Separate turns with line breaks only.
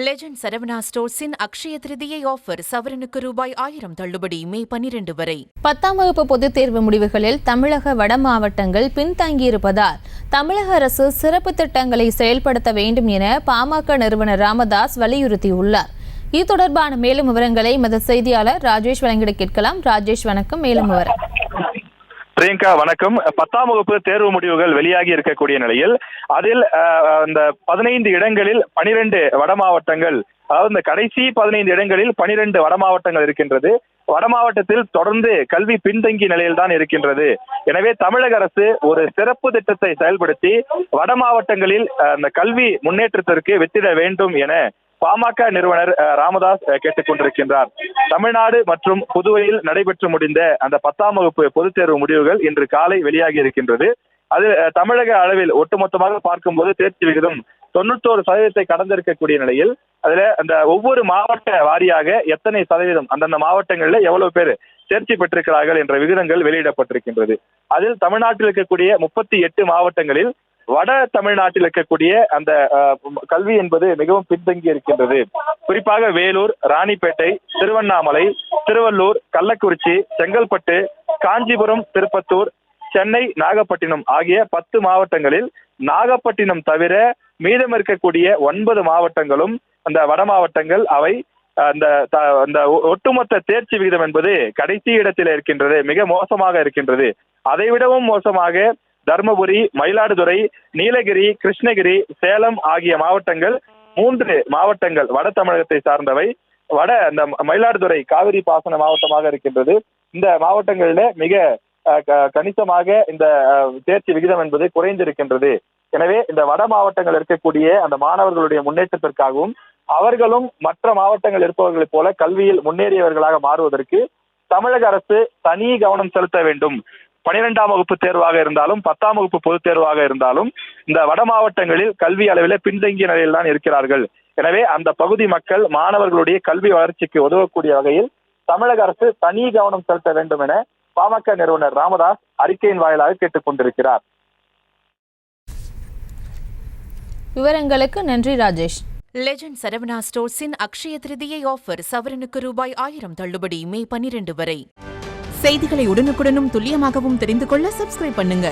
Legend Saravana ஸ்டோர்ஸின் Akshaya Tritiya offer சவரனுக்கு ரூபாய் 1000 தள்ளுபடி மே 12 வரை.
10ஆம் வகுப்பு பொதுத் தேர்வு முடிவுகளில் தமிழக வட மாவட்டங்கள் பின்தங்கியிருப்பதால் தமிழக அரசு சிறப்பு திட்டங்களை செயல்படுத்த வேண்டும் என பாமக நிறுவனர் ராமதாஸ் வலியுறுத்தியுள்ளார். இது தொடர்பான மேலும் விவரங்களை எமது செய்தியாளர் ராஜேஷ் வழங்கிட கேட்கலாம். ராஜேஷ் வணக்கம். மேலும் விவரம்.
பிரியங்கா வணக்கம். 10ஆம் வகுப்பு தேர்வு முடிவுகள் வெளியாகி இருக்கக்கூடிய நிலையில் அதில் இந்த 15 இடங்களில் 12 வட மாவட்டங்கள், அதாவது இந்த கடைசி 15 இடங்களில் 12 வட மாவட்டங்கள் இருக்கின்றது. வட மாவட்டத்தில் தொடர்ந்து கல்வி பின்தங்கிய நிலையில் தான் இருக்கின்றது. எனவே தமிழக அரசு ஒரு சிறப்பு திட்டத்தை செயல்படுத்தி வட மாவட்டங்களில் அந்த கல்வி முன்னேற்றத்திற்கு வித்திட வேண்டும் என பாமக நிறுவனர் ராமதாஸ் கேட்டுக் கொண்டிருக்கின்றார். தமிழ்நாடு மற்றும் புதுவையில் நடைபெற்று முடிந்த அந்த 10ஆம் வகுப்பு பொதுத் தேர்வு முடிவுகள் இன்று காலை வெளியாகி இருக்கின்றது. அது தமிழக அளவில் ஒட்டுமொத்தமாக பார்க்கும்போது தேர்ச்சி விகிதம் 91% கடந்திருக்கக்கூடிய நிலையில் அதுல அந்த ஒவ்வொரு மாவட்ட வாரியாக எத்தனை சதவீதம் அந்தந்த மாவட்டங்களில் எவ்வளவு பேர் தேர்ச்சி பெற்றிருக்கிறார்கள் என்ற விகிதங்கள் வெளியிடப்பட்டிருக்கின்றது. அதில் தமிழ்நாட்டில் இருக்கக்கூடிய 38 மாவட்டங்களில் வட தமிழ்நாட்டில் இருக்கக்கூடிய அந்த கல்வி என்பது மிகவும் பின்தங்கி இருக்கின்றது. குறிப்பாக வேலூர், ராணிப்பேட்டை, திருவண்ணாமலை, திருவள்ளூர், கள்ளக்குறிச்சி, செங்கல்பட்டு, காஞ்சிபுரம், திருப்பத்தூர், சென்னை, நாகப்பட்டினம் ஆகிய 10 மாவட்டங்களில் நாகப்பட்டினம் தவிர மீதம் இருக்கக்கூடிய 9 மாவட்டங்களும் அந்த வட மாவட்டங்கள் அவை அந்த ஒட்டுமொத்த தேர்ச்சி விகிதம் என்பது கடைசி இடத்தில் இருக்கின்றது, மிக மோசமாக இருக்கின்றது. அதைவிடவும் மோசமாக தர்மபுரி, மயிலாடுதுறை, நீலகிரி, கிருஷ்ணகிரி, சேலம் ஆகிய மாவட்டங்கள் 3 மாவட்டங்கள் வட தமிழகத்தை சார்ந்தவை. அந்த மயிலாடுதுறை காவிரி பாசன மாவட்டமாக இருக்கின்றது. இந்த மாவட்டங்களில மிக கணிசமாக இந்த தேர்ச்சி விகிதம் என்பது குறைந்திருக்கின்றது. எனவே இந்த வட மாவட்டங்கள் இருக்கக்கூடிய அந்த மாணவர்களுடைய முன்னேற்றத்திற்காகவும் அவர்களும் மற்ற மாவட்டங்கள் இருப்பவர்களைப் போல கல்வியில் முன்னேறியவர்களாக மாறுவதற்கு தமிழக அரசு தனி கவனம் செலுத்த வேண்டும். 12ஆம் வகுப்பு தேர்வாக இருந்தாலும் 10ஆம் வகுப்பு பொதுத் தேர்வாக இருந்தாலும் இந்த வட மாவட்டங்களில் கல்வி அளவில் பின்தங்கிய நிலையில் தான் இருக்கிறார்கள். எனவே அந்த பகுதி மக்கள் மாணவர்களுடைய கல்வி வளர்ச்சிக்கு உதவக்கூடிய வகையில் தமிழக அரசு தனி கவனம் செலுத்த வேண்டும் என பாமக நிறுவனர் ராமதாஸ் அறிக்கையின் வாயிலாக கேட்டுக் கொண்டிருக்கிறார்.
விவரங்களுக்கு நன்றி ராஜேஷ்.
லெஜண்ட் சரவணா ஸ்டோர்ஸின் அக்ஷய திருதியை ஆஃபர் சவரனுக்கு ரூபாய் 1000 தள்ளுபடி மே 12 வரை. செய்திகளை உடனுக்குடனும் துல்லியமாகவும் தெரிந்து கொள்ள சப்ஸ்கிரைப் பண்ணுங்க.